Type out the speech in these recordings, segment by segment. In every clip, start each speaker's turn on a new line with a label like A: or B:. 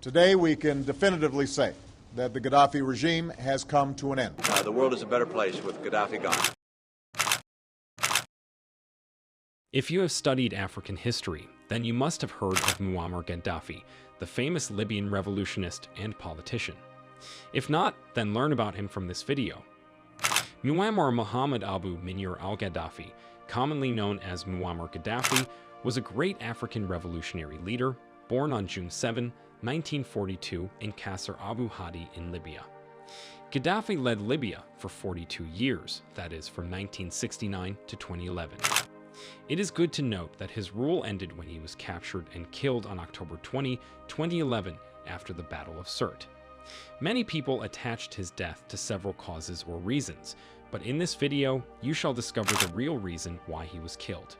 A: Today, we can definitively say that the Gaddafi regime has come to an end.
B: The world is a better place with Gaddafi gone.
C: If you have studied African history, then you must have heard of Muammar Gaddafi, the famous Libyan revolutionist and politician. If not, then learn about him from this video. Muammar Muhammad Abu Munir al-Gaddafi, commonly known as Muammar Gaddafi, was a great African revolutionary leader, born on June 7, 1942 in Qasr Abu Hadi in Libya. Gaddafi led Libya for 42 years, that is, from 1969 to 2011. It is good to note that his rule ended when he was captured and killed on October 20, 2011, after the Battle of Sirte. Many people attached his death to several causes or reasons, but in this video, you shall discover the real reason why he was killed.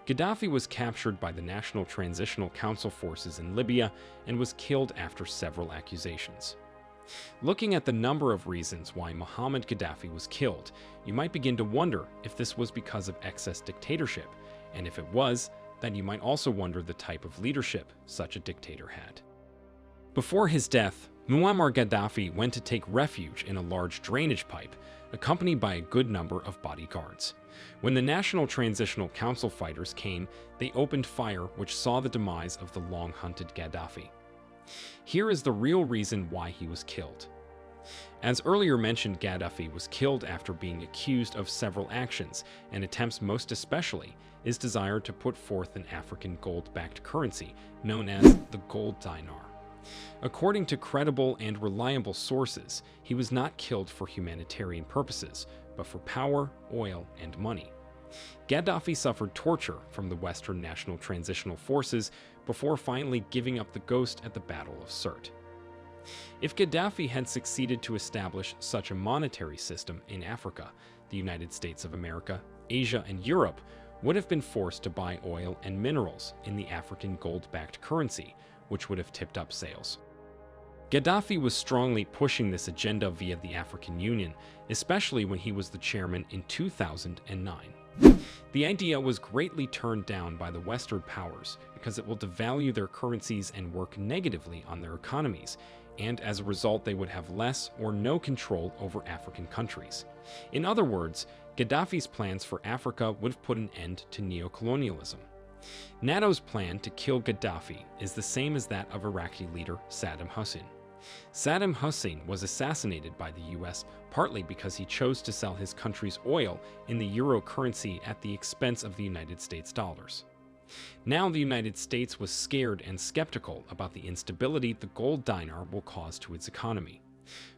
C: Gaddafi was captured by the National Transitional Council forces in Libya and was killed after several accusations. Looking at the number of reasons why Muhammad Gaddafi was killed, you might begin to wonder if this was because of excess dictatorship, and if it was, then you might also wonder the type of leadership such a dictator had. Before his death, Muammar Gaddafi went to take refuge in a large drainage pipe, accompanied by a good number of bodyguards. When the National Transitional Council fighters came, they opened fire, which saw the demise of the long-hunted Gaddafi. Here is the real reason why he was killed. As earlier mentioned, Gaddafi was killed after being accused of several actions and attempts, most especially his desire to put forth an African gold-backed currency known as the gold dinar. According to credible and reliable sources, he was not killed for humanitarian purposes, but for power, oil, and money. Gaddafi suffered torture from the Western National Transitional Forces before finally giving up the ghost at the Battle of Sirte. If Gaddafi had succeeded to establish such a monetary system in Africa, the United States of America, Asia, and Europe would have been forced to buy oil and minerals in the African gold-backed currency, which would have tipped up sales. Gaddafi was strongly pushing this agenda via the African Union, especially when he was the chairman in 2009. The idea was greatly turned down by the Western powers because it will devalue their currencies and work negatively on their economies, and as a result they would have less or no control over African countries. In other words, Gaddafi's plans for Africa would have put an end to neocolonialism. NATO's plan to kill Gaddafi is the same as that of Iraqi leader Saddam Hussein. Saddam Hussein was assassinated by the US partly because he chose to sell his country's oil in the euro currency at the expense of the United States dollars. Now the United States was scared and skeptical about the instability the gold dinar will cause to its economy.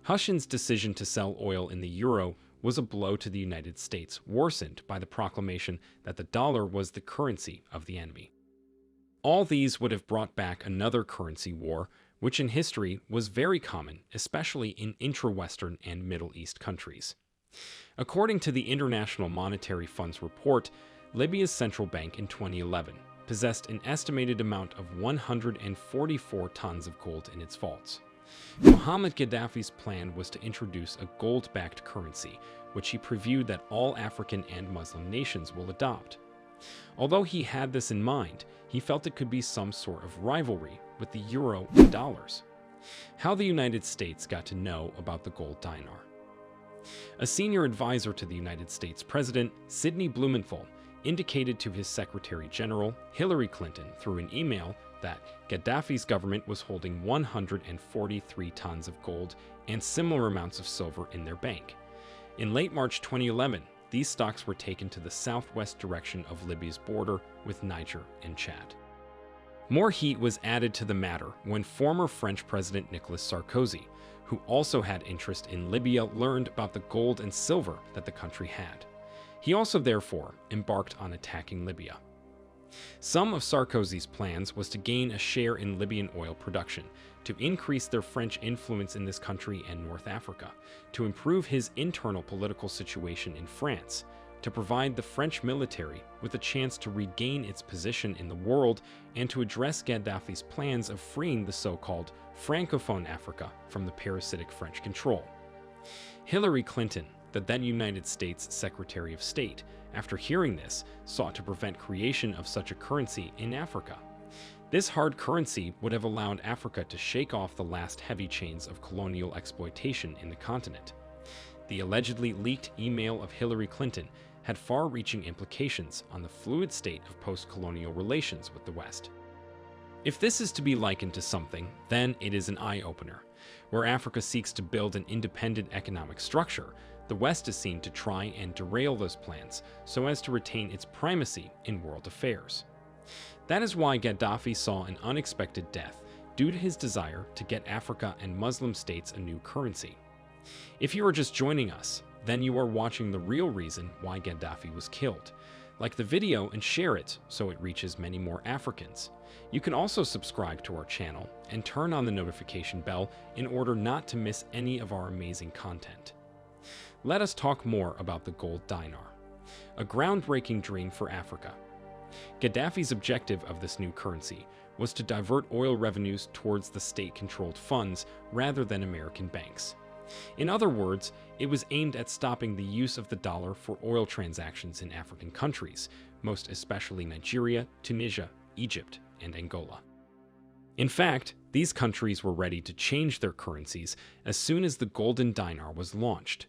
C: Hussein's decision to sell oil in the euro was a blow to the United States, worsened by the proclamation that the dollar was the currency of the enemy. All these would have brought back another currency war, which in history was very common, especially in intra-Western and Middle East countries. According to the International Monetary Fund's report, Libya's central bank in 2011 possessed an estimated amount of 144 tons of gold in its vaults. Muhammad Gaddafi's plan was to introduce a gold-backed currency, which he previewed that all African and Muslim nations will adopt. Although he had this in mind, he felt it could be some sort of rivalry with the euro and dollars. How the United States got to know about the gold dinar. A senior advisor to the United States President, Sidney Blumenthal, indicated to his Secretary General, Hillary Clinton, through an email that Gaddafi's government was holding 143 tons of gold and similar amounts of silver in their bank. In late March 2011, these stocks were taken to the southwest direction of Libya's border with Niger and Chad. More heat was added to the matter when former French President Nicolas Sarkozy, who also had interest in Libya, learned about the gold and silver that the country had. He also, therefore, embarked on attacking Libya. Some of Sarkozy's plans was to gain a share in Libyan oil production, to increase their French influence in this country and North Africa, to improve his internal political situation in France, to provide the French military with a chance to regain its position in the world, and to address Gaddafi's plans of freeing the so-called Francophone Africa from the parasitic French control. Hillary Clinton, the then United States Secretary of State, after hearing this, sought to prevent creation of such a currency in Africa. This hard currency would have allowed Africa to shake off the last heavy chains of colonial exploitation in the continent. The allegedly leaked email of Hillary Clinton had far-reaching implications on the fluid state of post-colonial relations with the West. If this is to be likened to something, then it is an eye-opener. Where Africa seeks to build an independent economic structure, the West is seen to try and derail those plans so as to retain its primacy in world affairs. That is why Gaddafi saw an unexpected death due to his desire to get Africa and Muslim states a new currency. If you are just joining us, then you are watching the real reason why Gaddafi was killed. Like the video and share it so it reaches many more Africans. You can also subscribe to our channel and turn on the notification bell in order not to miss any of our amazing content. Let us talk more about the gold dinar, a groundbreaking dream for Africa. Gaddafi's objective of this new currency was to divert oil revenues towards the state-controlled funds rather than American banks. In other words, it was aimed at stopping the use of the dollar for oil transactions in African countries, most especially Nigeria, Tunisia, Egypt, and Angola. In fact, these countries were ready to change their currencies as soon as the golden dinar was launched.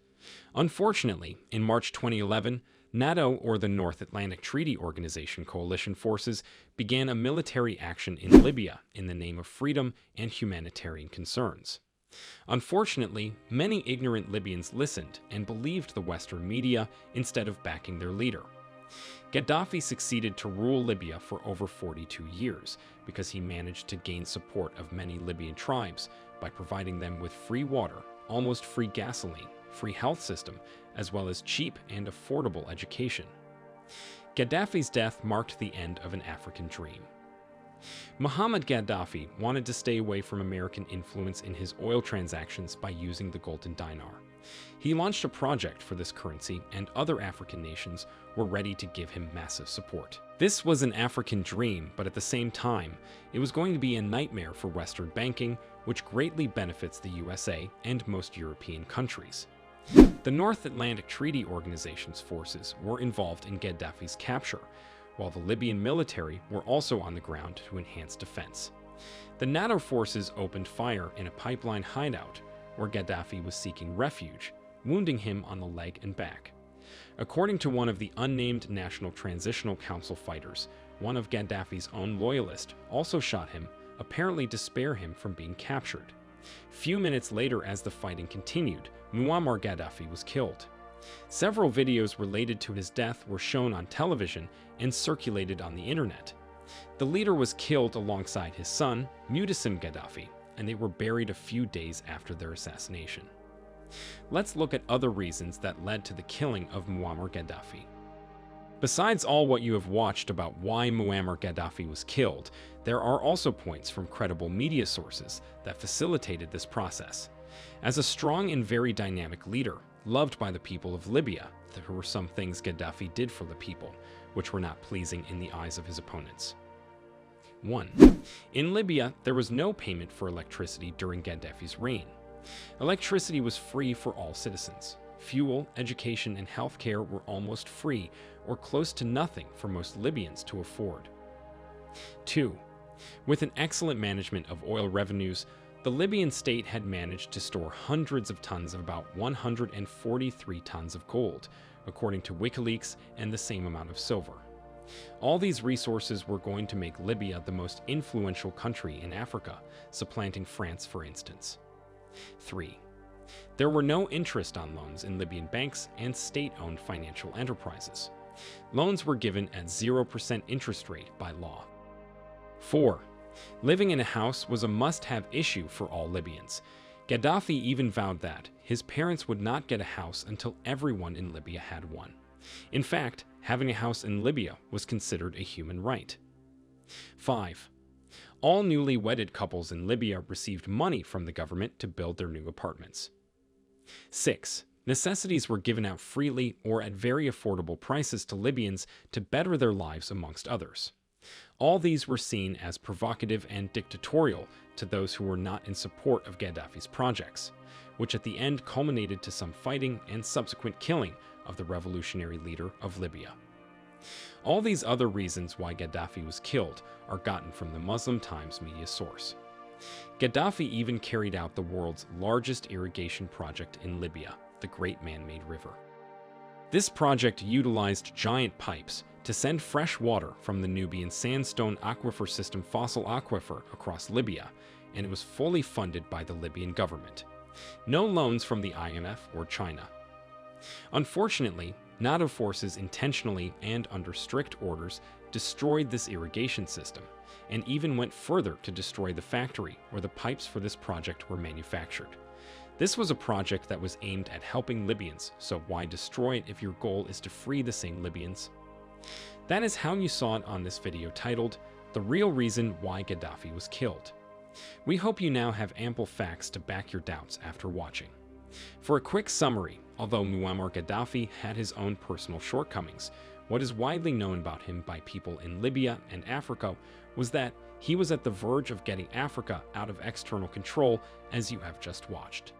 C: Unfortunately, in March 2011, NATO, or the North Atlantic Treaty Organization coalition forces, began a military action in Libya in the name of freedom and humanitarian concerns. Unfortunately, many ignorant Libyans listened and believed the Western media instead of backing their leader. Gaddafi succeeded to rule Libya for over 42 years because he managed to gain support of many Libyan tribes by providing them with free water, almost free gasoline, free health system, as well as cheap and affordable education. Gaddafi's death marked the end of an African dream. Muhammad Gaddafi wanted to stay away from American influence in his oil transactions by using the golden dinar. He launched a project for this currency, and other African nations were ready to give him massive support. This was an African dream, but at the same time, it was going to be a nightmare for Western banking, which greatly benefits the USA and most European countries. The North Atlantic Treaty Organization's forces were involved in Gaddafi's capture, while the Libyan military were also on the ground to enhance defense. The NATO forces opened fire in a pipeline hideout where Gaddafi was seeking refuge, wounding him on the leg and back. According to one of the unnamed National Transitional Council fighters, one of Gaddafi's own loyalists also shot him, apparently to spare him from being captured. Few minutes later, as the fighting continued, Muammar Gaddafi was killed. Several videos related to his death were shown on television and circulated on the internet. The leader was killed alongside his son, Muhtasim Gaddafi, and they were buried a few days after their assassination. Let's look at other reasons that led to the killing of Muammar Gaddafi. Besides all what you have watched about why Muammar Gaddafi was killed, there are also points from credible media sources that facilitated this process. As a strong and very dynamic leader, loved by the people of Libya, there were some things Gaddafi did for the people, which were not pleasing in the eyes of his opponents. 1. In Libya, there was no payment for electricity during Gaddafi's reign. Electricity was free for all citizens. Fuel, education, and healthcare were almost free or close to nothing for most Libyans to afford. 2. With an excellent management of oil revenues, the Libyan state had managed to store hundreds of tons of about 143 tons of gold, according to WikiLeaks, and the same amount of silver. All these resources were going to make Libya the most influential country in Africa, supplanting France, for instance. 3. There were no interest on loans in Libyan banks and state-owned financial enterprises. Loans were given at 0% interest rate by law. 4. Living in a house was a must-have issue for all Libyans. Gaddafi even vowed that his parents would not get a house until everyone in Libya had one. In fact, having a house in Libya was considered a human right. 5. All newly wedded couples in Libya received money from the government to build their new apartments. 6. Necessities were given out freely or at very affordable prices to Libyans to better their lives, amongst others. All these were seen as provocative and dictatorial to those who were not in support of Gaddafi's projects, which at the end culminated to some fighting and subsequent killing of the revolutionary leader of Libya. All these other reasons why Gaddafi was killed are gotten from the Muslim Times media source. Gaddafi even carried out the world's largest irrigation project in Libya, the Great Man-Made River. This project utilized giant pipes to send fresh water from the Nubian sandstone aquifer system fossil aquifer across Libya, and it was fully funded by the Libyan government. No loans from the IMF or China. Unfortunately, NATO forces intentionally and under strict orders destroyed this irrigation system, and even went further to destroy the factory where the pipes for this project were manufactured. This was a project that was aimed at helping Libyans, so why destroy it if your goal is to free the same Libyans? That is how you saw it on this video titled, "The Real Reason Why Gaddafi Was Killed." We hope you now have ample facts to back your doubts after watching. For a quick summary, although Muammar Gaddafi had his own personal shortcomings, what is widely known about him by people in Libya and Africa was that he was at the verge of getting Africa out of external control, as you have just watched.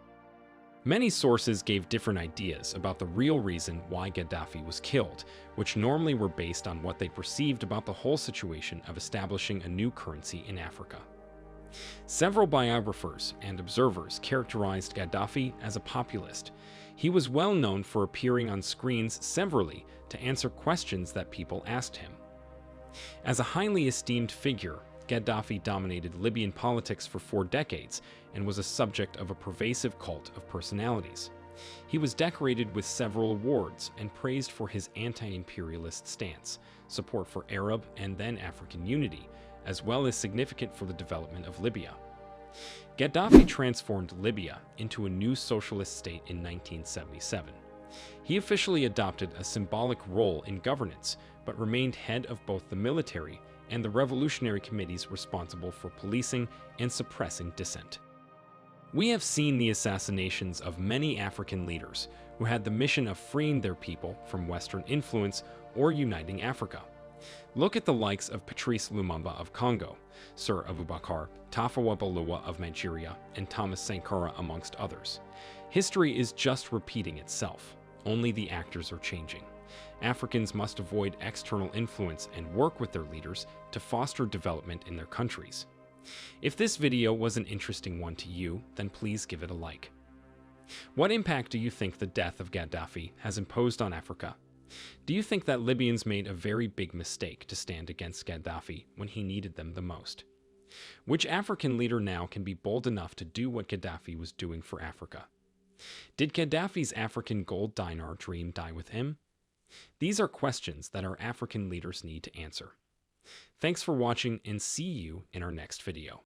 C: Many sources gave different ideas about the real reason why Gaddafi was killed, which normally were based on what they perceived about the whole situation of establishing a new currency in Africa. Several biographers and observers characterized Gaddafi as a populist. He was well known for appearing on screens severally to answer questions that people asked him. As a highly esteemed figure, Gaddafi dominated Libyan politics for 4 decades and was a subject of a pervasive cult of personalities. He was decorated with several awards and praised for his anti-imperialist stance, support for Arab and then African unity, as well as significant for the development of Libya. Gaddafi transformed Libya into a new socialist state in 1977. He officially adopted a symbolic role in governance, but remained head of both the military and the revolutionary committees responsible for policing and suppressing dissent. We have seen the assassinations of many African leaders who had the mission of freeing their people from Western influence or uniting Africa. Look at the likes of Patrice Lumumba of Congo, Sir Abubakar Tafawa Balewa of Nigeria, and Thomas Sankara amongst others. History is just repeating itself, only the actors are changing. Africans must avoid external influence and work with their leaders to foster development in their countries. If this video was an interesting one to you, then please give it a like. What impact do you think the death of Gaddafi has imposed on Africa? Do you think that Libyans made a very big mistake to stand against Gaddafi when he needed them the most? Which African leader now can be bold enough to do what Gaddafi was doing for Africa? Did Gaddafi's African gold dinar dream die with him? These are questions that our African leaders need to answer. Thanks for watching, and see you in our next video.